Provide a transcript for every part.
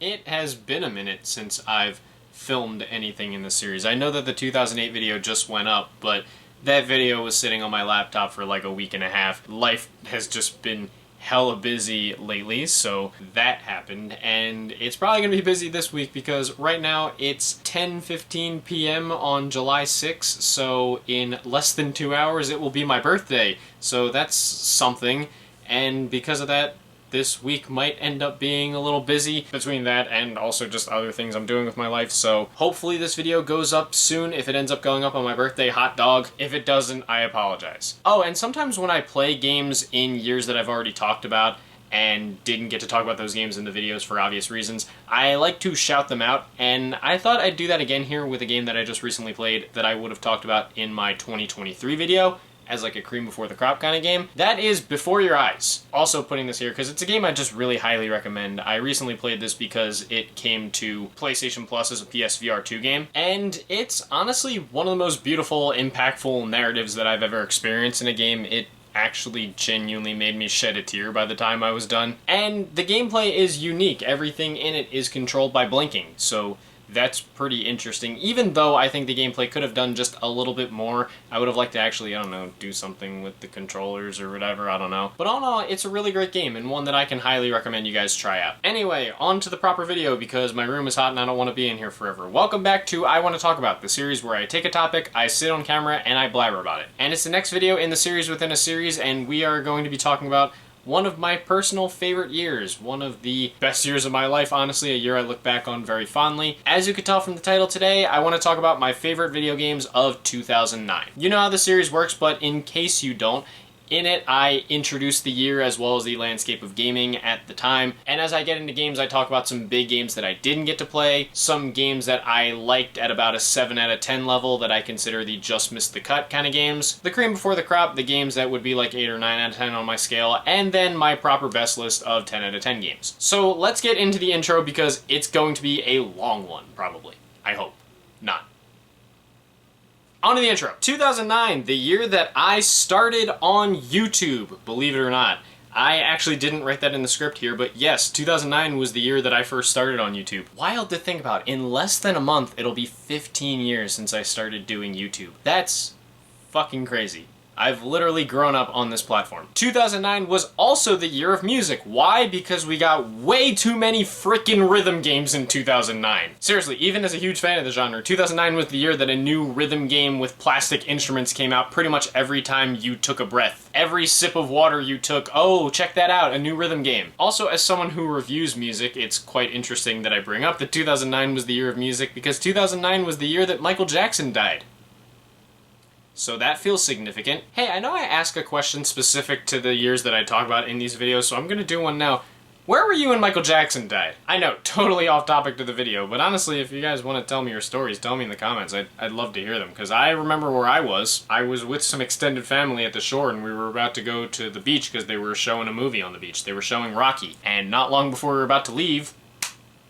it has been a minute since I've filmed anything in the series. I know that the 2008 video just went up, but that video was sitting on my laptop for like a week and a half. Life has just been hella busy lately, so that happened, and it's probably gonna be busy this week because right now it's 10:15 p.m. on July 6th, so in less than 2 hours it will be my birthday, so that's something, and because of that, this week might end up being a little busy between that and also just other things I'm doing with my life, so hopefully this video goes up soon. If it ends up going up on my birthday, hot dog. If it doesn't, I apologize. Oh, and sometimes when I play games in years that I've already talked about and didn't get to talk about those games in the videos for obvious reasons, I like to shout them out, and I thought I'd do that again here with a game that I just recently played that I would have talked about in my 2023 video, as like a cream before the crop kind of game. That is Before Your Eyes. Also putting this here because it's a game I just really highly recommend. I recently played this because it came to PlayStation Plus as a PSVR 2 game, and it's honestly one of the most beautiful, impactful narratives that I've ever experienced in a game. It actually genuinely made me shed a tear by the time I was done. And the gameplay is unique. Everything in it is controlled by blinking, so that's pretty interesting. Even though I think the gameplay could have done just a little bit more, I would have liked to actually, I don't know, do something with the controllers or whatever, I don't know. But all in all, it's a really great game and one that I can highly recommend you guys try out. Anyway, on to the proper video because my room is hot and I don't want to be in here forever. Welcome back to I Want to Talk About, the series where I take a topic, I sit on camera, and I blabber about it. And it's the next video in the series within a series, and we are going to be talking about one of my personal favorite years, one of the best years of my life, honestly, a year I look back on very fondly. As you can tell from the title today, I want to talk about my favorite video games of 2009. You know how the series works, but in case you don't, in it, I introduce the year as well as the landscape of gaming at the time, and as I get into games, I talk about some big games that I didn't get to play, some games that I liked at about a 7 out of 10 level that I consider the just missed the cut kind of games, the cream before the crop, the games that would be like 8 or 9 out of 10 on my scale, and then my proper best list of 10 out of 10 games. So let's get into the intro because it's going to be a long one, probably. I hope. Not. On to the intro. 2009, the year that I started on YouTube, believe it or not. I actually didn't write that in the script here, but yes, 2009 was the year that I first started on YouTube. Wild to think about. In less than a month, it'll be 15 years since I started doing YouTube. That's fucking crazy. I've literally grown up on this platform. 2009 was also the year of music. Why? Because we got way too many frickin' rhythm games in 2009. Seriously, even as a huge fan of the genre, 2009 was the year that a new rhythm game with plastic instruments came out pretty much every time you took a breath. Every sip of water you took, oh, check that out, a new rhythm game. Also, as someone who reviews music, it's quite interesting that I bring up that 2009 was the year of music because 2009 was the year that Michael Jackson died. So that feels significant. Hey, I know I ask a question specific to the years that I talk about in these videos, so I'm gonna do one now. Where were you when Michael Jackson died? I know, totally off topic to the video, but honestly, if you guys want to tell me your stories, tell me in the comments. I'd love to hear them, because I remember where I was. I was with some extended family at the shore, and we were about to go to the beach because they were showing a movie on the beach. They were showing Rocky, and not long before we were about to leave,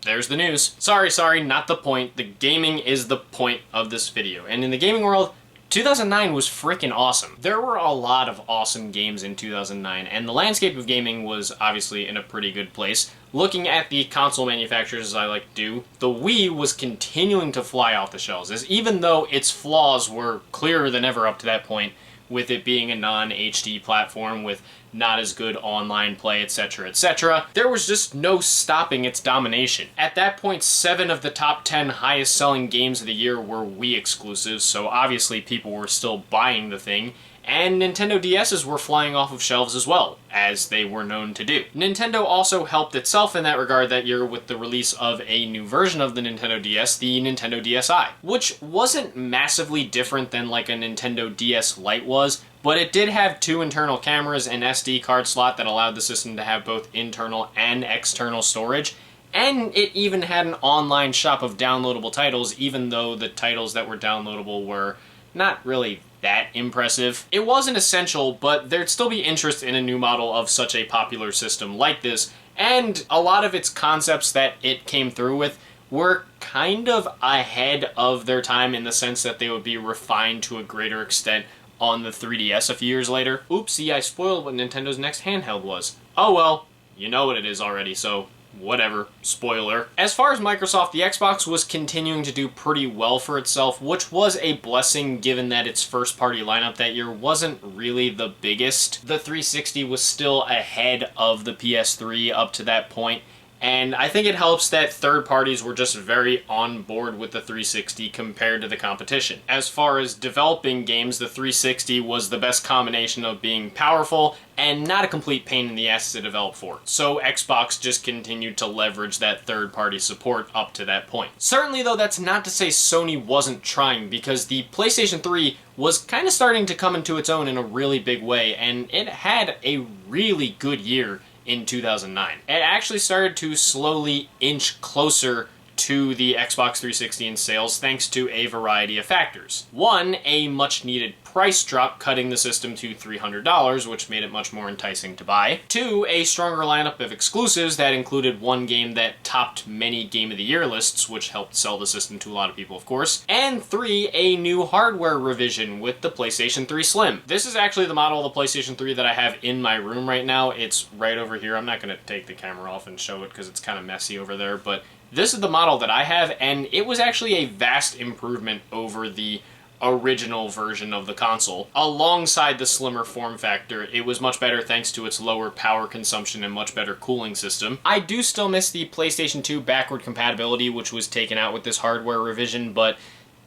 there's the news. Sorry, not the point. The gaming is the point of this video, and in the gaming world, 2009 was freaking awesome. There were a lot of awesome games in 2009, and the landscape of gaming was obviously in a pretty good place. Looking at the console manufacturers as I like to do, the Wii was continuing to fly off the shelves, as even though its flaws were clearer than ever up to that point, with it being a non-HD platform with not as good online play, etc., etc., there was just no stopping its domination. At that point, 7 of the top 10 highest selling games of the year were Wii exclusives, so obviously people were still buying the thing, and Nintendo DS's were flying off of shelves as well, as they were known to do. Nintendo also helped itself in that regard that year with the release of a new version of the Nintendo DS, the Nintendo DSi, which wasn't massively different than like a Nintendo DS Lite was, but it did have 2 internal cameras and SD card slot that allowed the system to have both internal and external storage, and it even had an online shop of downloadable titles, even though the titles that were downloadable were not really that impressive. It wasn't essential, but there'd still be interest in a new model of such a popular system like this, and a lot of its concepts that it came through with were kind of ahead of their time in the sense that they would be refined to a greater extent on the 3DS a few years later. Oopsie, I spoiled what Nintendo's next handheld was. Oh well, you know what it is already, so whatever, spoiler. As far as Microsoft, the Xbox was continuing to do pretty well for itself, which was a blessing given that its first-party lineup that year wasn't really the biggest. The 360 was still ahead of the PS3 up to that point, and I think it helps that third parties were just very on board with the 360 compared to the competition. As far as developing games, the 360 was the best combination of being powerful and not a complete pain in the ass to develop for. So Xbox just continued to leverage that third-party support up to that point. Certainly though, that's not to say Sony wasn't trying, because the PlayStation 3 was kind of starting to come into its own in a really big way, and it had a really good year in 2009. It actually started to slowly inch closer to the Xbox 360 in sales thanks to a variety of factors. One, a much needed price drop, cutting the system to $300, which made it much more enticing to buy. Two, a stronger lineup of exclusives that included one game that topped many Game of the Year lists, which helped sell the system to a lot of people, of course. And three, a new hardware revision with the PlayStation 3 Slim. This is actually the model of the PlayStation 3 that I have in my room right now. It's right over here. I'm not going to take the camera off and show it because it's kind of messy over there, but this is the model that I have, and it was actually a vast improvement over the original version of the console. Alongside the slimmer form factor, it was much better thanks to its lower power consumption and much better cooling system. I do still miss the PlayStation 2 backward compatibility, which was taken out with this hardware revision, but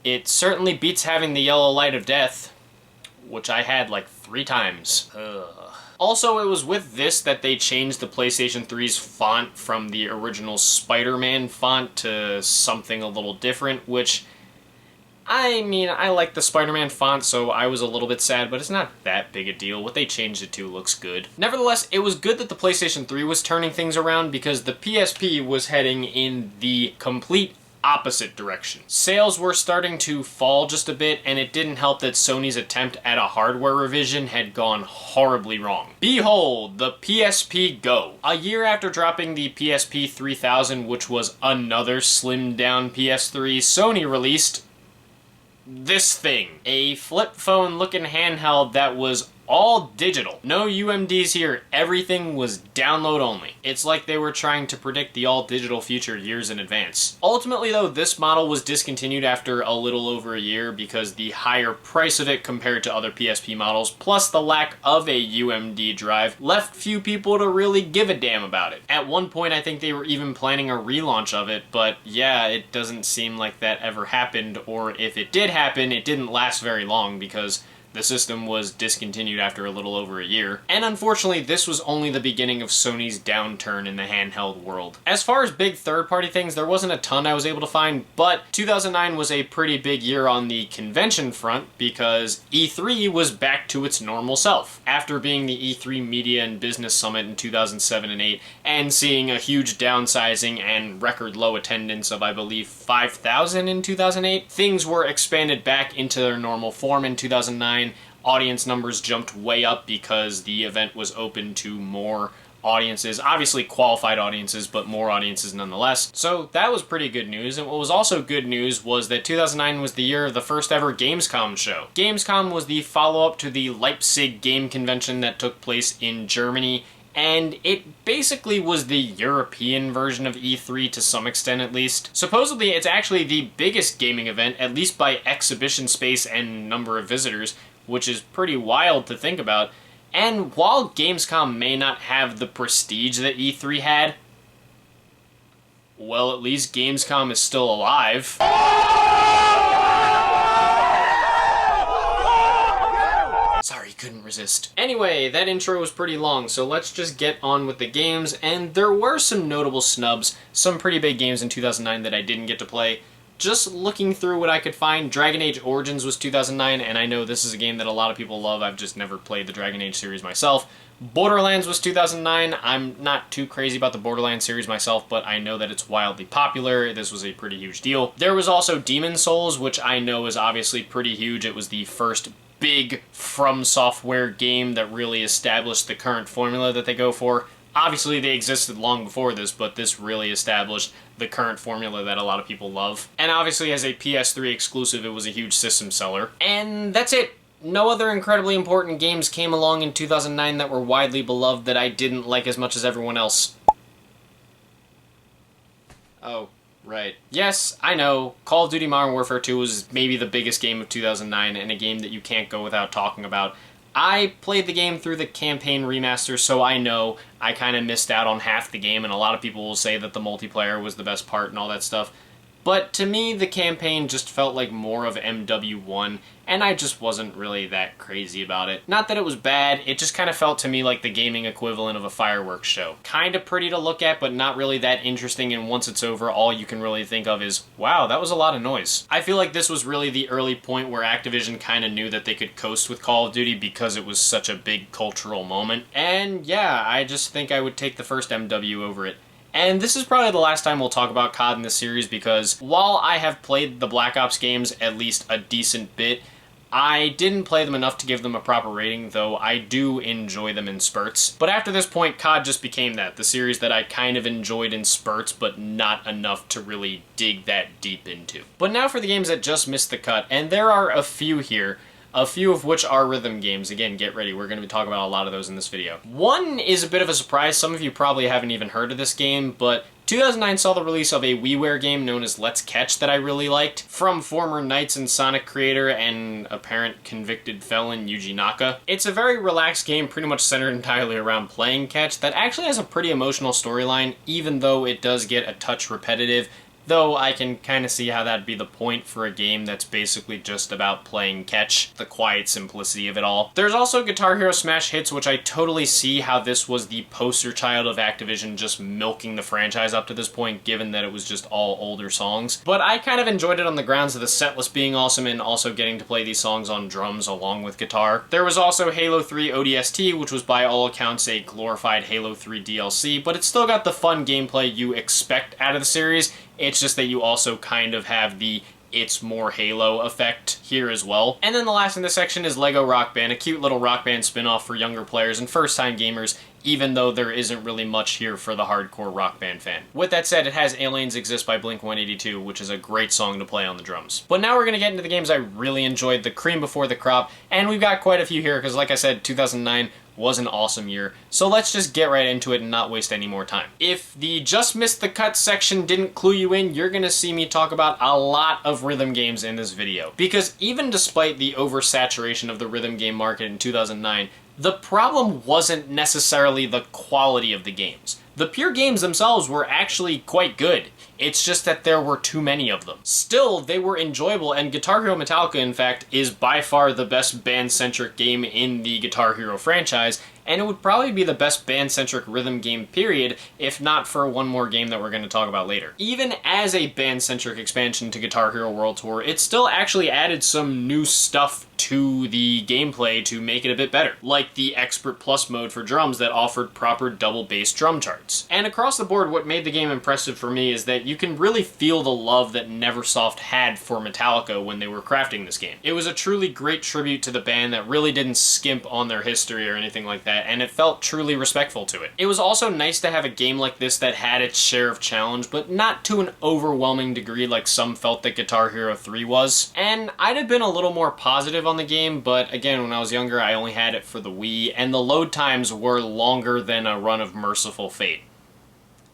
it certainly beats having the yellow light of death, which I had like 3 times. Ugh. Also, it was with this that they changed the PlayStation 3's font from the original Spider-Man font to something a little different, which, I mean, I like the Spider-Man font, so I was a little bit sad, but it's not that big a deal. What they changed it to looks good. Nevertheless, it was good that the PlayStation 3 was turning things around, because the PSP was heading in the complete opposite direction. Sales were starting to fall just a bit, and it didn't help that Sony's attempt at a hardware revision had gone horribly wrong. Behold, the PSP Go. A year after dropping the PSP 3000, which was another slimmed down PS3, Sony released this thing. A flip phone looking handheld that was all digital. No UMDs here, everything was download only. It's like they were trying to predict the all-digital future years in advance. Ultimately though, this model was discontinued after a little over a year because the higher price of it compared to other PSP models, plus the lack of a UMD drive, left few people to really give a damn about it. At one point I think they were even planning a relaunch of it, but yeah, it doesn't seem like that ever happened, or if it did happen, it didn't last very long because the system was discontinued after a little over a year. And unfortunately, this was only the beginning of Sony's downturn in the handheld world. As far as big third-party things, there wasn't a ton I was able to find, but 2009 was a pretty big year on the convention front because E3 was back to its normal self. After being the E3 Media and Business Summit in 2007 and 8, and seeing a huge downsizing and record low attendance of, I believe, 5,000 in 2008, things were expanded back into their normal form in 2009. Audience numbers jumped way up because the event was open to more audiences, obviously qualified audiences, but more audiences nonetheless. So that was pretty good news, and what was also good news was that 2009 was the year of the first ever Gamescom show. Gamescom was the follow-up to the Leipzig game convention that took place in Germany, and it basically was the European version of E3 to some extent at least. Supposedly it's actually the biggest gaming event, at least by exhibition space and number of visitors, which is pretty wild to think about. And while Gamescom may not have the prestige that E3 had, well, at least Gamescom is still alive. Sorry, couldn't resist. Anyway, that intro was pretty long, so let's just get on with the games, and there were some notable snubs, some pretty big games in 2009 that I didn't get to play. Just looking through what I could find, Dragon Age Origins was 2009, and I know this is a game that a lot of people love. I've just never played the Dragon Age series myself. Borderlands was 2009. I'm not too crazy about the Borderlands series myself, but I know that it's wildly popular. This was a pretty huge deal. There was also Demon's Souls, which I know is obviously pretty huge. It was the first big From Software game that really established the current formula that they go for. Obviously, they existed long before this, but this really established the current formula that a lot of people love. And obviously, as a PS3 exclusive, it was a huge system seller. And that's it. No other incredibly important games came along in 2009 that were widely beloved that I didn't like as much as everyone else. Oh, right. Yes, I know. Call of Duty Modern Warfare 2 was maybe the biggest game of 2009 and a game that you can't go without talking about. I played the game through the campaign remaster, so I know I kind of missed out on half the game, and a lot of people will say that the multiplayer was the best part and all that stuff. But to me, the campaign just felt like more of MW1, and I just wasn't really that crazy about it. Not that it was bad, it just kind of felt to me like the gaming equivalent of a fireworks show. Kind of pretty to look at, but not really that interesting, and once it's over, all you can really think of is, wow, that was a lot of noise. I feel like this was really the early point where Activision kind of knew that they could coast with Call of Duty because it was such a big cultural moment. And yeah, I just think I would take the first MW over it. And this is probably the last time we'll talk about COD in this series because while I have played the Black Ops games at least a decent bit, I didn't play them enough to give them a proper rating, though I do enjoy them in spurts. But after this point, COD just became that, the series that I kind of enjoyed in spurts, but not enough to really dig that deep into. But now for the games that just missed the cut, and there are a few here. A few of which are rhythm games. Again, get ready, we're going to be talking about a lot of those in this video. One is a bit of a surprise, some of you probably haven't even heard of this game, but 2009 saw the release of a WiiWare game known as Let's Catch that I really liked, from former Knights and Sonic creator and apparent convicted felon Yuji Naka. It's a very relaxed game, pretty much centered entirely around playing catch, that actually has a pretty emotional storyline, even though it does get a touch repetitive. Though I can kind of see how that'd be the point for a game that's basically just about playing catch, the quiet simplicity of it all. There's also Guitar Hero Smash Hits, which I totally see how this was the poster child of Activision just milking the franchise up to this point, given that it was just all older songs. But I kind of enjoyed it on the grounds of the setlist being awesome and also getting to play these songs on drums along with guitar. There was also Halo 3 ODST, which was by all accounts a glorified Halo 3 DLC, but it still got the fun gameplay you expect out of the series. It's just that you also kind of have the It's More Halo effect here as well. And then the last in this section is Lego Rock Band, a cute little Rock Band spin-off for younger players and first-time gamers, even though there isn't really much here for the hardcore Rock Band fan. With that said, it has Aliens Exist by Blink-182, which is a great song to play on the drums. But now we're going to get into the games I really enjoyed, the cream before the crop, and we've got quite a few here, because like I said, 2009 was an awesome year, so let's just get right into it and not waste any more time. If the just missed the cut section didn't clue you in, you're gonna see me talk about a lot of rhythm games in this video. Because even despite the oversaturation of the rhythm game market in 2009, the problem wasn't necessarily the quality of the games. The pure games themselves were actually quite good. It's just that there were too many of them. Still, they were enjoyable, and Guitar Hero Metallica, in fact, is by far the best band-centric game in the Guitar Hero franchise, and it would probably be the best band-centric rhythm game period, if not for one more game that we're going to talk about later. Even as a band-centric expansion to Guitar Hero World Tour, it still actually added some new stuff to the gameplay to make it a bit better, like the Expert Plus mode for drums that offered proper double bass drum charts. And across the board, what made the game impressive for me is that you can really feel the love that Neversoft had for Metallica when they were crafting this game. It was a truly great tribute to the band that really didn't skimp on their history or anything like that, and it felt truly respectful to it. It was also nice to have a game like this that had its share of challenge, but not to an overwhelming degree like some felt that Guitar Hero 3 was. And I'd have been a little more positive on the game, but again, when I was younger, I only had it for the Wii, and the load times were longer than a run of Merciful Fate.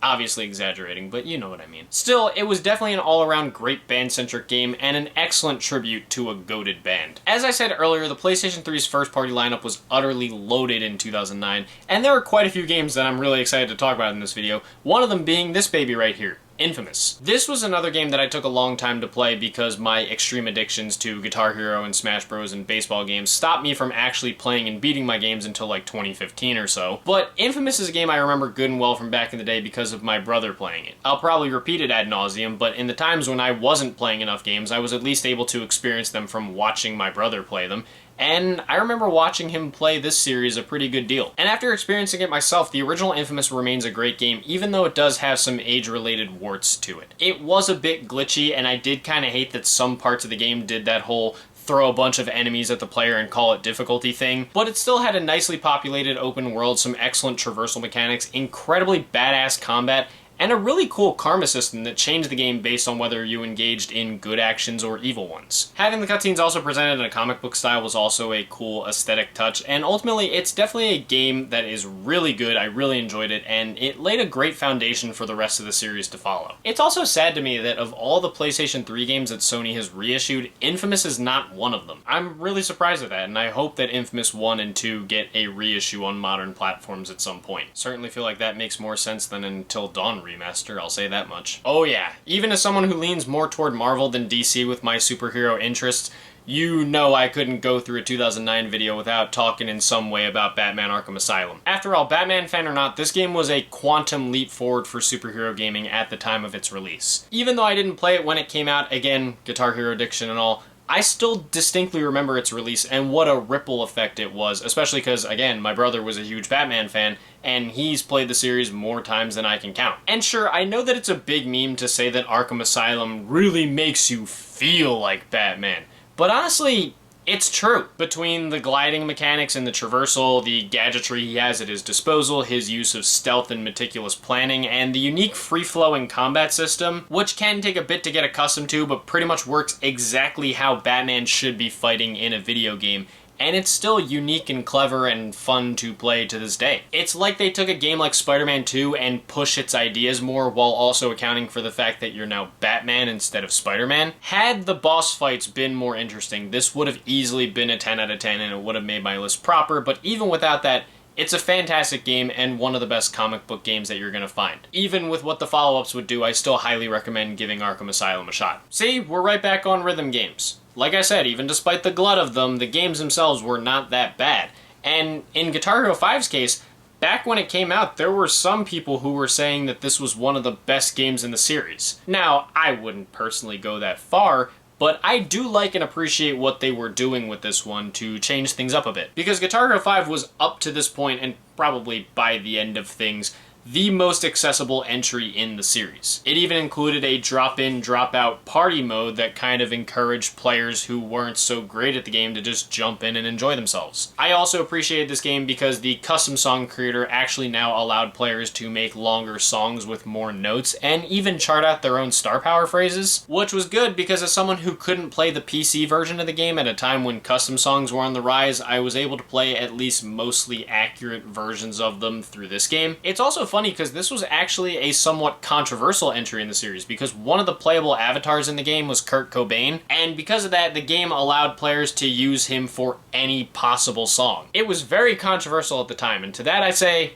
Obviously exaggerating, but you know what I mean. Still, it was definitely an all-around great band-centric game and an excellent tribute to a goated band. As I said earlier, the PlayStation 3's first-party lineup was utterly loaded in 2009, and there are quite a few games that I'm really excited to talk about in this video, one of them being this baby right here. Infamous. This was another game that I took a long time to play because my extreme addictions to Guitar Hero and Smash Bros. And baseball games stopped me from actually playing and beating my games until like 2015 or so. But Infamous is a game I remember good and well from back in the day because of my brother playing it. I'll probably repeat it ad nauseum, but in the times when I wasn't playing enough games, I was at least able to experience them from watching my brother play them. And I remember watching him play this series a pretty good deal. And after experiencing it myself, the original Infamous remains a great game, even though it does have some age-related warts to it. It was a bit glitchy, and I did kind of hate that some parts of the game did that whole throw a bunch of enemies at the player and call it difficulty thing, but it still had a nicely populated open world, some excellent traversal mechanics, incredibly badass combat, and a really cool karma system that changed the game based on whether you engaged in good actions or evil ones. Having the cutscenes also presented in a comic book style was also a cool aesthetic touch, and ultimately it's definitely a game that is really good. I really enjoyed it, and it laid a great foundation for the rest of the series to follow. It's also sad to me that of all the PlayStation 3 games that Sony has reissued, Infamous is not one of them. I'm really surprised at that, and I hope that Infamous 1 and 2 get a reissue on modern platforms at some point. Certainly feel like that makes more sense than Until Dawn remaster, I'll say that much. Oh yeah, even as someone who leans more toward Marvel than DC with my superhero interests, you know I couldn't go through a 2009 video without talking in some way about Batman Arkham Asylum. After all, Batman fan or not, this game was a quantum leap forward for superhero gaming at the time of its release. Even though I didn't play it when it came out, again, Guitar Hero addiction and all, I still distinctly remember its release and what a ripple effect it was, especially because, again, my brother was a huge Batman fan, and he's played the series more times than I can count. And sure, I know that it's a big meme to say that Arkham Asylum really makes you feel like Batman, but honestly, it's true. Between the gliding mechanics and the traversal, the gadgetry he has at his disposal, his use of stealth and meticulous planning, and the unique free-flowing combat system, which can take a bit to get accustomed to, but pretty much works exactly how Batman should be fighting in a video game, and it's still unique and clever and fun to play to this day. It's like they took a game like Spider-Man 2 and pushed its ideas more while also accounting for the fact that you're now Batman instead of Spider-Man. Had the boss fights been more interesting, this would have easily been a 10 out of 10 and it would have made my list proper, but even without that, it's a fantastic game and one of the best comic book games that you're going to find. Even with what the follow-ups would do, I still highly recommend giving Arkham Asylum a shot. See, we're right back on rhythm games. Like I said, even despite the glut of them, the games themselves were not that bad. And in Guitar Hero 5's case, back when it came out, there were some people who were saying that this was one of the best games in the series. Now, I wouldn't personally go that far, but I do like and appreciate what they were doing with this one to change things up a bit. Because Guitar Hero 5 was up to this point, and probably by the end of things, the most accessible entry in the series. It even included a drop-in, drop-out party mode that kind of encouraged players who weren't so great at the game to just jump in and enjoy themselves. I also appreciated this game because the custom song creator actually now allowed players to make longer songs with more notes and even chart out their own star power phrases, which was good because as someone who couldn't play the PC version of the game at a time when custom songs were on the rise, I was able to play at least mostly accurate versions of them through this game. It's also funny because this was actually a somewhat controversial entry in the series because one of the playable avatars in the game was Kurt Cobain, and because of that, the game allowed players to use him for any possible song. It was very controversial at the time, and to that I say,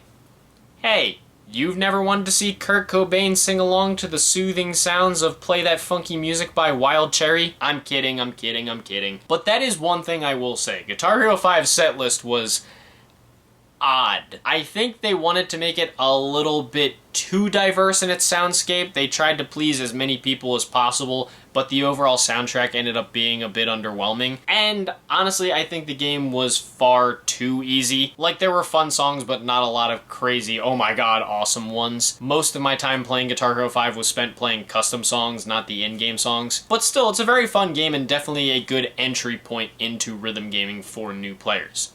hey, you've never wanted to see Kurt Cobain sing along to the soothing sounds of Play That Funky Music by Wild Cherry? I'm kidding, I'm kidding, I'm kidding. But that is one thing I will say. Guitar Hero 5's setlist was odd. I think they wanted to make it a little bit too diverse in its soundscape. They tried to please as many people as possible, but the overall soundtrack ended up being a bit underwhelming. And honestly, I think the game was far too easy. Like, there were fun songs, but not a lot of crazy, oh my god, awesome ones. Most of my time playing Guitar Hero 5 was spent playing custom songs, not the in-game songs. But still, it's a very fun game and definitely a good entry point into rhythm gaming for new players.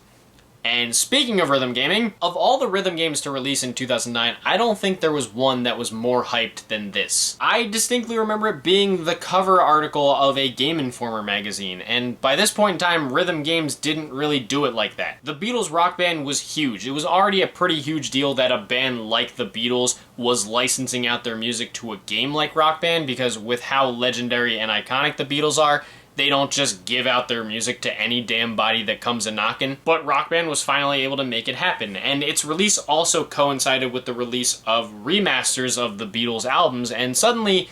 And speaking of rhythm gaming, of all the rhythm games to release in 2009, I don't think there was one that was more hyped than this. I distinctly remember it being the cover article of a Game Informer magazine, and by this point in time, rhythm games didn't really do it like that. The Beatles Rock Band was huge. It was already a pretty huge deal that a band like the Beatles was licensing out their music to a game like Rock Band, because with how legendary and iconic the Beatles are, they don't just give out their music to any damn body that comes a-knockin'. But Rock Band was finally able to make it happen, and its release also coincided with the release of remasters of the Beatles albums, and suddenly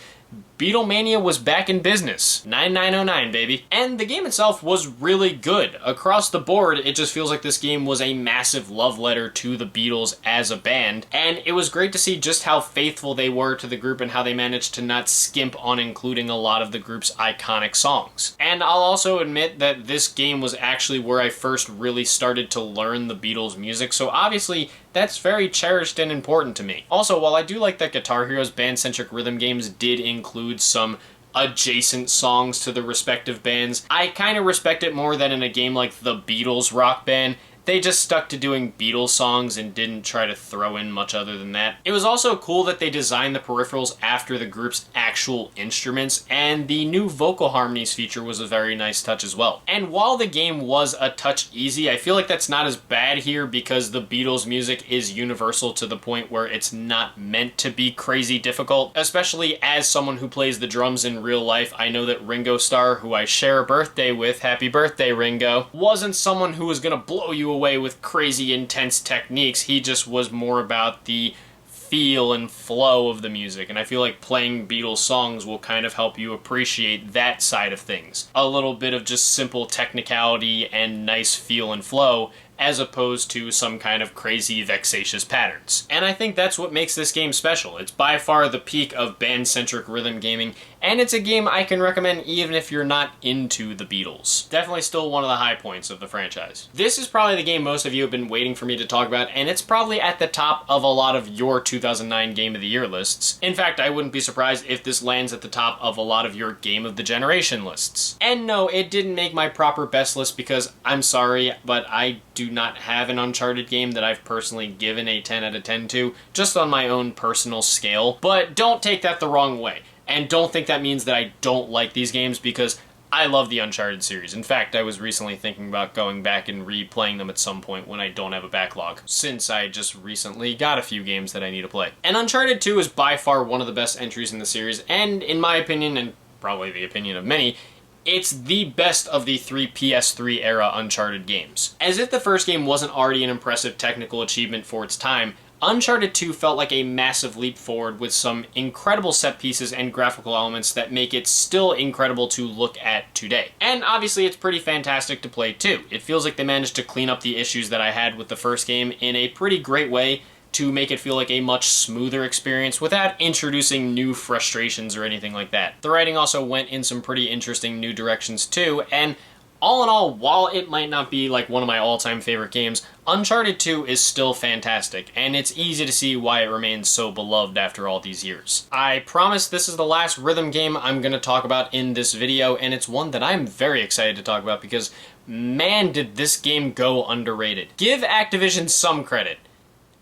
Beatlemania was back in business. 9909, baby. And the game itself was really good. Across the board, it just feels like this game was a massive love letter to the Beatles as a band, and it was great to see just how faithful they were to the group and how they managed to not skimp on including a lot of the group's iconic songs. And I'll also admit that this game was actually where I first really started to learn the Beatles' music, so obviously that's very cherished and important to me. Also, while I do like that Guitar Hero's band-centric rhythm games did include some adjacent songs to the respective bands, I kind of respect it more that in a game like the Beatles Rock Band, They just stuck to doing Beatles songs and didn't try to throw in much other than that. It was also cool that they designed the peripherals after the group's actual instruments, and the new vocal harmonies feature was a very nice touch as well. And while the game was a touch easy, I feel like that's not as bad here because the Beatles music is universal to the point where it's not meant to be crazy difficult. Especially as someone who plays the drums in real life, I know that Ringo Starr, who I share a birthday with, happy birthday Ringo, wasn't someone who was gonna blow you away with crazy intense techniques. He just was more about the feel and flow of the music, and I feel like playing Beatles songs will kind of help you appreciate that side of things. A little bit of just simple technicality and nice feel and flow, as opposed to some kind of crazy vexatious patterns. And I think that's what makes this game special. It's by far the peak of band-centric rhythm gaming, and it's a game I can recommend even if you're not into the Beatles. Definitely still one of the high points of the franchise. This is probably the game most of you have been waiting for me to talk about, and it's probably at the top of a lot of your 2009 Game of the Year lists. In fact, I wouldn't be surprised if this lands at the top of a lot of your Game of the Generation lists. And no, it didn't make my proper best list because, I'm sorry, but I do not have an Uncharted game that I've personally given a 10 out of 10 to, just on my own personal scale. But don't take that the wrong way. And don't think that means that I don't like these games, because I love the Uncharted series. In fact, I was recently thinking about going back and replaying them at some point when I don't have a backlog, since I just recently got a few games that I need to play. And Uncharted 2 is by far one of the best entries in the series, and in my opinion, and probably the opinion of many, it's the best of the 3 PS3 era Uncharted games. As if the first game wasn't already an impressive technical achievement for its time, Uncharted 2 felt like a massive leap forward with some incredible set pieces and graphical elements that make it still incredible to look at today. And obviously it's pretty fantastic to play too. It feels like they managed to clean up the issues that I had with the first game in a pretty great way to make it feel like a much smoother experience without introducing new frustrations or anything like that. The writing also went in some pretty interesting new directions too, and all in all, while it might not be like one of my all-time favorite games, Uncharted 2 is still fantastic, and it's easy to see why it remains so beloved after all these years. I promise this is the last rhythm game I'm going to talk about in this video, and it's one that I'm very excited to talk about because, man, did this game go underrated. Give Activision some credit.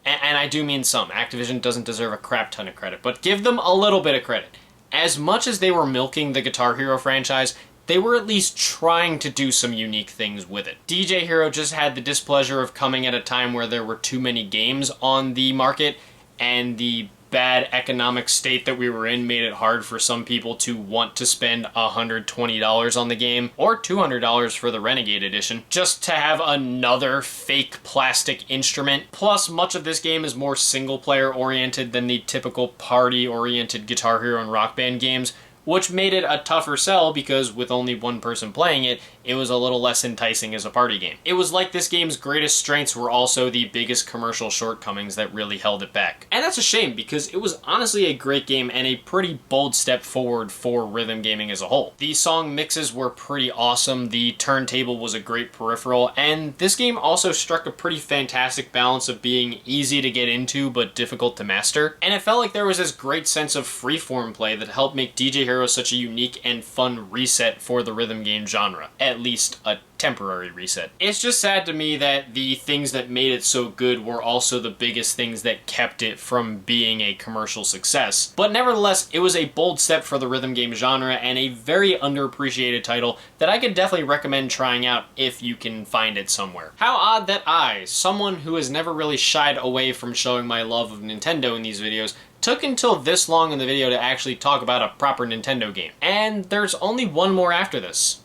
And I do mean some. Activision doesn't deserve a crap ton of credit, but give them a little bit of credit. As much as they were milking the Guitar Hero franchise, they were at least trying to do some unique things with it. DJ Hero just had the displeasure of coming at a time where there were too many games on the market, and the bad economic state that we were in made it hard for some people to want to spend $120 on the game, or $200 for the Renegade Edition, just to have another fake plastic instrument. Plus, much of this game is more single-player oriented than the typical party-oriented Guitar Hero and Rock Band games, which made it a tougher sell because with only one person playing it, it was a little less enticing as a party game. It was like this game's greatest strengths were also the biggest commercial shortcomings that really held it back. And that's a shame because it was honestly a great game and a pretty bold step forward for rhythm gaming as a whole. The song mixes were pretty awesome, the turntable was a great peripheral, and this game also struck a pretty fantastic balance of being easy to get into but difficult to master. And it felt like there was this great sense of freeform play that helped make DJ Hero such a unique and fun reset for the rhythm game genre. At least a temporary reset. It's just sad to me that the things that made it so good were also the biggest things that kept it from being a commercial success. But nevertheless, it was a bold step for the rhythm game genre and a very underappreciated title that I could definitely recommend trying out if you can find it somewhere. How odd that I, someone who has never really shied away from showing my love of Nintendo in these videos, took until this long in the video to actually talk about a proper Nintendo game. And there's only one more after this.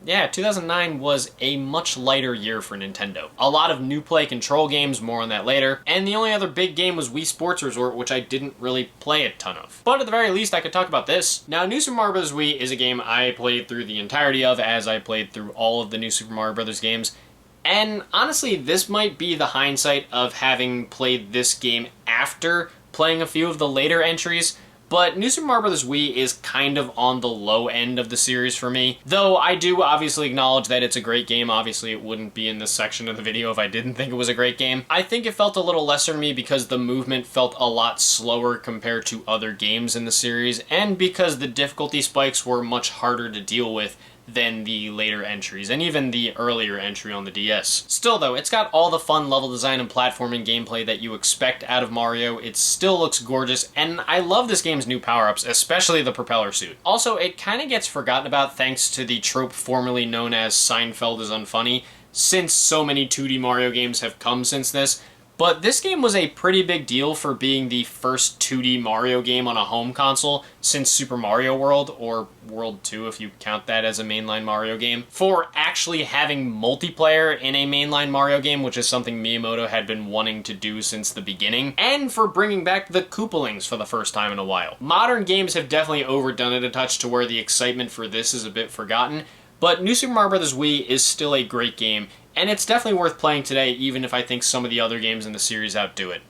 Yeah, 2009 was a much lighter year for Nintendo. A lot of new play control games, more on that later, and the only other big game was Wii Sports Resort, which I didn't really play a ton of. But at the very least, I could talk about this. Now, New Super Mario Bros. Wii is a game I played through the entirety of, as I played through all of the New Super Mario Bros. Games. And honestly, this might be the hindsight of having played this game after playing a few of the later entries, but New Super Mario Bros. Wii is kind of on the low end of the series for me. Though I do obviously acknowledge that it's a great game. Obviously it wouldn't be in this section of the video if I didn't think it was a great game. I think it felt a little lesser to me because the movement felt a lot slower compared to other games in the series, and because the difficulty spikes were much harder to deal with than the later entries, and even the earlier entry on the DS. Still though, it's got all the fun level design and platforming gameplay that you expect out of Mario. It still looks gorgeous, and I love this game's new power-ups, especially the propeller suit. Also, it kind of gets forgotten about thanks to the trope formerly known as Seinfeld is unfunny, since so many 2D Mario games have come since this. But this game was a pretty big deal for being the first 2D Mario game on a home console since Super Mario World, or World 2 if you count that as a mainline Mario game, for actually having multiplayer in a mainline Mario game, which is something Miyamoto had been wanting to do since the beginning, and for bringing back the Koopalings for the first time in a while. Modern games have definitely overdone it a touch to where the excitement for this is a bit forgotten, but New Super Mario Bros. Wii is still a great game, and it's definitely worth playing today, even if I think some of the other games in the series outdo it.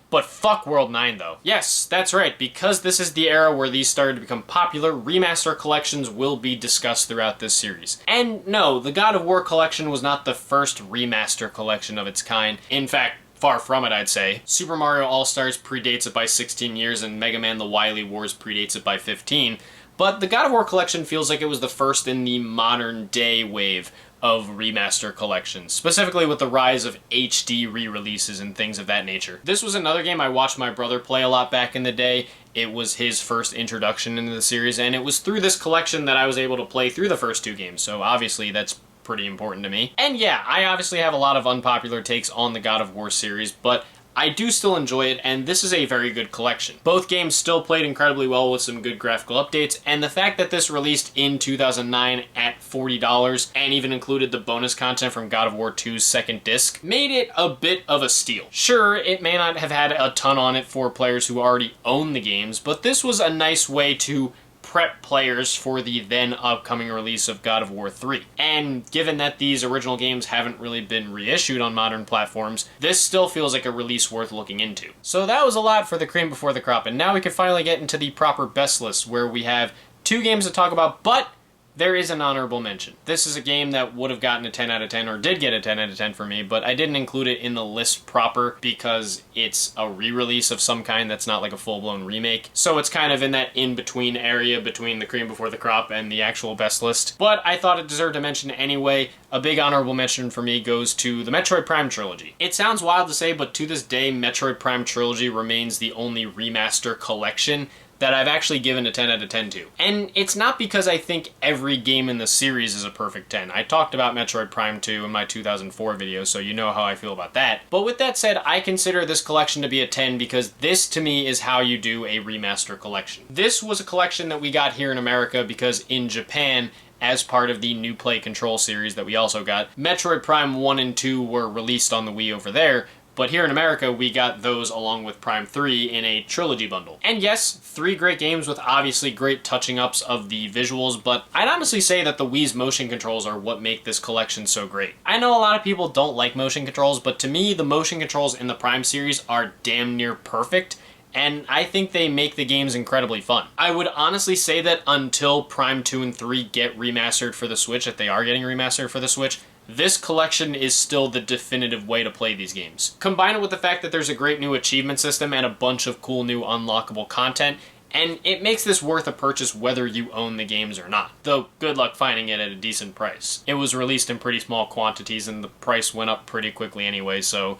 But fuck World 9 though. Yes, that's right, because this is the era where these started to become popular, remaster collections will be discussed throughout this series. And no, the God of War collection was not the first remaster collection of its kind. In fact, far from it, I'd say. Super Mario All-Stars predates it by 16 years, and Mega Man The Wily Wars predates it by 15. But the God of War collection feels like it was the first in the modern day wave of remaster collections, specifically with the rise of HD re-releases and things of that nature. This was another game I watched my brother play a lot back in the day. It was his first introduction into the series, and it was through this collection that I was able to play through the first two games, so obviously that's pretty important to me. And yeah, I obviously have a lot of unpopular takes on the God of War series, but I do still enjoy it, and this is a very good collection. Both games still played incredibly well with some good graphical updates, and the fact that this released in 2009 at $40 and even included the bonus content from God of War 2's second disc made it a bit of a steal. Sure, it may not have had a ton on it for players who already own the games, but this was a nice way to prep players for the then upcoming release of God of War 3. And given that these original games haven't really been reissued on modern platforms, this still feels like a release worth looking into. So that was a lot for the cream before the crop, and now we can finally get into the proper best list, where we have two games to talk about, but there is an honorable mention. This is a game that would have gotten a 10 out of 10, or did get a 10 out of 10 for me, but I didn't include it in the list proper because it's a re-release of some kind that's not like a full-blown remake. So it's kind of in that in-between area between the cream before the crop and the actual best list. But I thought it deserved a mention anyway. A big honorable mention for me goes to the Metroid Prime Trilogy. It sounds wild to say, but to this day, Metroid Prime Trilogy remains the only remaster collection that I've actually given a 10 out of 10 to. And it's not because I think every game in the series is a perfect 10. I talked about Metroid Prime 2 in my 2004 video, so you know how I feel about that. But with that said, I consider this collection to be a 10 because this, to me, is how you do a remaster collection. This was a collection that we got here in America because in Japan, as part of the New Play Control series that we also got, Metroid Prime 1 and 2 were released on the Wii over there, but here in America, we got those along with Prime 3 in a trilogy bundle. And yes, 3 great games with obviously great touching ups of the visuals, but I'd honestly say that the Wii's motion controls are what make this collection so great. I know a lot of people don't like motion controls, but to me, the motion controls in the Prime series are damn near perfect, and I think they make the games incredibly fun. I would honestly say that until Prime 2 and 3 get remastered for the Switch, if they are getting remastered for the Switch, this collection is still the definitive way to play these games. Combine it with the fact that there's a great new achievement system and a bunch of cool new unlockable content, and it makes this worth a purchase whether you own the games or not. Though, good luck finding it at a decent price. It was released in pretty small quantities and the price went up pretty quickly anyway, so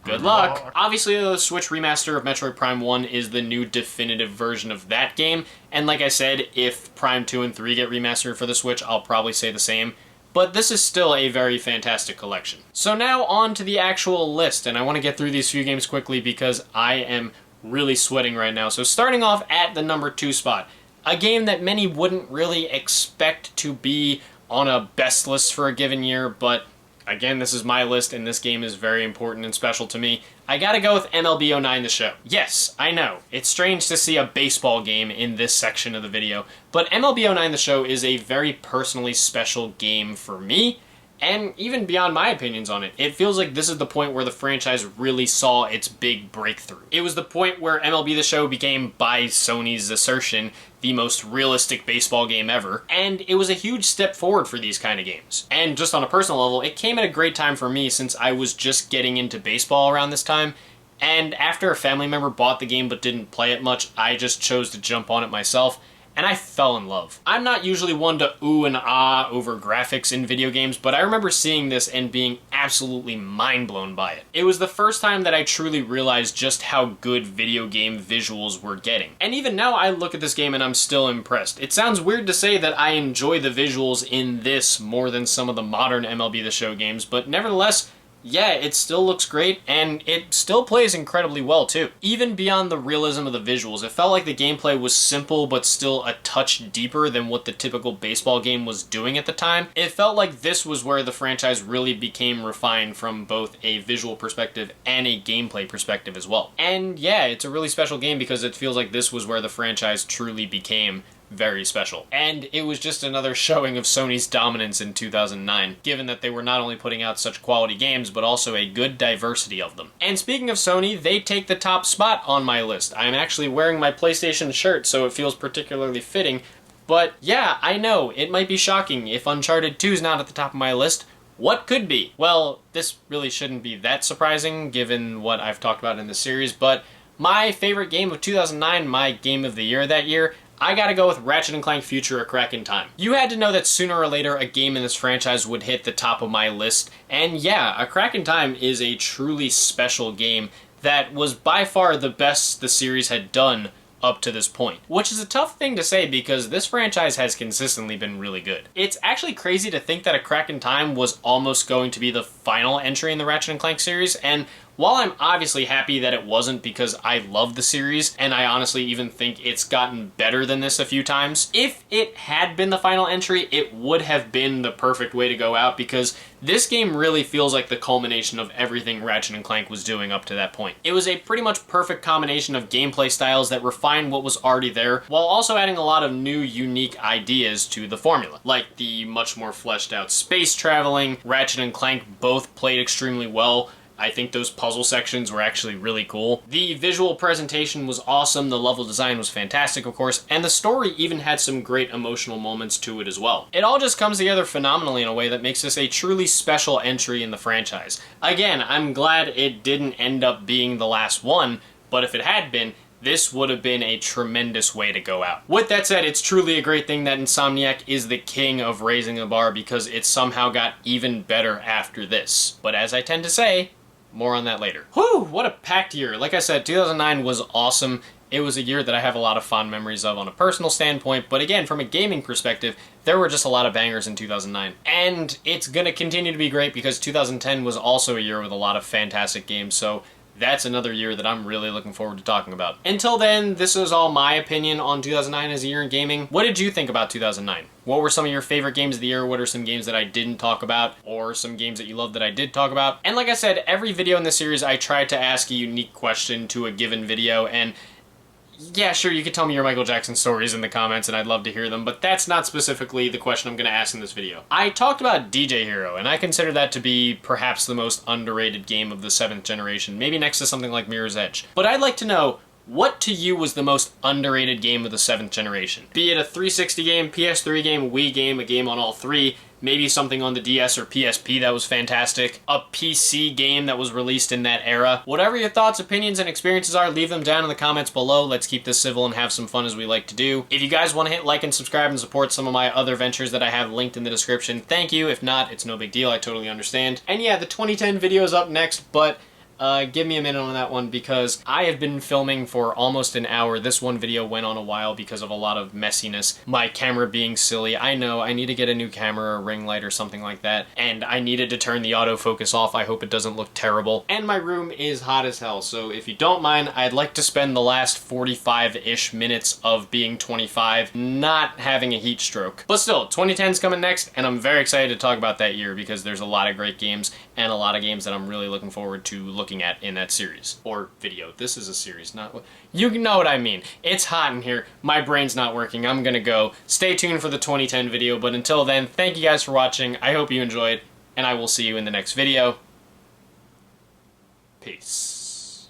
good luck! Obviously, the Switch remaster of Metroid Prime 1 is the new definitive version of that game, and like I said, if Prime 2 and 3 get remastered for the Switch, I'll probably say the same. But this is still a very fantastic collection. So now on to the actual list, and I want to get through these few games quickly because I am really sweating right now. So starting off at the number 2 spot, a game that many wouldn't really expect to be on a best list for a given year, but again, this is my list and this game is very important and special to me. I gotta go with MLB 09 The Show. Yes, I know, it's strange to see a baseball game in this section of the video, but MLB 09 The Show is a very personally special game for me, and even beyond my opinions on it. It feels like this is the point where the franchise really saw its big breakthrough. It was the point where MLB The Show became, by Sony's assertion, the most realistic baseball game ever, and it was a huge step forward for these kind of games. And just on a personal level, it came at a great time for me since I was just getting into baseball around this time, and after a family member bought the game but didn't play it much, I just chose to jump on it myself, and I fell in love. I'm not usually one to ooh and ah over graphics in video games, but I remember seeing this and being absolutely mind blown by it. It was the first time that I truly realized just how good video game visuals were getting. And even now I look at this game and I'm still impressed. It sounds weird to say that I enjoy the visuals in this more than some of the modern MLB The Show games, but nevertheless, yeah, it still looks great, and it still plays incredibly well, too. Even beyond the realism of the visuals, it felt like the gameplay was simple but still a touch deeper than what the typical baseball game was doing at the time. It felt like this was where the franchise really became refined from both a visual perspective and a gameplay perspective as well. And yeah, it's a really special game because it feels like this was where the franchise truly became very special. And it was just another showing of Sony's dominance in 2009, given that they were not only putting out such quality games, but also a good diversity of them. And speaking of Sony, they take the top spot on my list. I'm actually wearing my PlayStation shirt, so it feels particularly fitting. But yeah, I know, it might be shocking if Uncharted 2 is not at the top of my list. What could be? Well, this really shouldn't be that surprising, given what I've talked about in the series, but my favorite game of 2009, my game of the year that year, I gotta go with Ratchet & Clank Future: A Crack in Time. You had to know that sooner or later a game in this franchise would hit the top of my list, and yeah, A Crack in Time is a truly special game that was by far the best the series had done up to this point. Which is a tough thing to say because this franchise has consistently been really good. It's actually crazy to think that A Crack in Time was almost going to be the final entry in the Ratchet & Clank series, and while I'm obviously happy that it wasn't because I love the series, and I honestly even think it's gotten better than this a few times, if it had been the final entry, it would have been the perfect way to go out because this game really feels like the culmination of everything Ratchet & Clank was doing up to that point. It was a pretty much perfect combination of gameplay styles that refined what was already there, while also adding a lot of new, unique ideas to the formula. Like the much more fleshed out space traveling, Ratchet & Clank both played extremely well. I think those puzzle sections were actually really cool. The visual presentation was awesome, the level design was fantastic, of course, and the story even had some great emotional moments to it as well. It all just comes together phenomenally in a way that makes this a truly special entry in the franchise. Again, I'm glad it didn't end up being the last one, but if it had been, this would have been a tremendous way to go out. With that said, it's truly a great thing that Insomniac is the king of raising the bar because it somehow got even better after this. But as I tend to say, more on that later. Whew, what a packed year. Like I said, 2009 was awesome. It was a year that I have a lot of fond memories of on a personal standpoint, but again, from a gaming perspective, there were just a lot of bangers in 2009. And it's gonna continue to be great because 2010 was also a year with a lot of fantastic games, so that's another year that I'm really looking forward to talking about. Until then, this is all my opinion on 2009 as a year in gaming. What did you think about 2009? What were some of your favorite games of the year? What are some games that I didn't talk about? Or some games that you loved that I did talk about? And like I said, every video in this series I tried to ask a unique question to a given video, and yeah, sure, you could tell me your Michael Jackson stories in the comments and I'd love to hear them, but that's not specifically the question I'm going to ask in this video. I talked about DJ Hero, and I consider that to be perhaps the most underrated game of the 7th generation, maybe next to something like Mirror's Edge. But I'd like to know, what to you was the most underrated game of the 7th generation? Be it a 360 game, PS3 game, Wii game, a game on all three, maybe something on the DS or PSP that was fantastic, a PC game that was released in that era. Whatever your thoughts, opinions, and experiences are, leave them down in the comments below. Let's keep this civil and have some fun as we like to do. If you guys want to hit like and subscribe and support some of my other ventures that I have linked in the description, thank you. If not, it's no big deal. I totally understand. And yeah, the 2010 video is up next, but give me a minute on that one because I have been filming for almost an hour. This one video went on a while because of a lot of messiness. My camera being silly. I know, I need to get a new camera, a ring light or something like that. And I needed to turn the autofocus off. I hope it doesn't look terrible. And my room is hot as hell. So if you don't mind, I'd like to spend the last 45-ish minutes of being 25 not having a heat stroke. But still, 2010's coming next, and I'm very excited to talk about that year because there's a lot of great games and a lot of games that I'm really looking forward to looking at in that series. Or video. This is a series, not... You know what I mean. It's hot in here. My brain's not working. I'm gonna go. Stay tuned for the 2010 video, but until then, thank you guys for watching. I hope you enjoyed, and I will see you in the next video. Peace.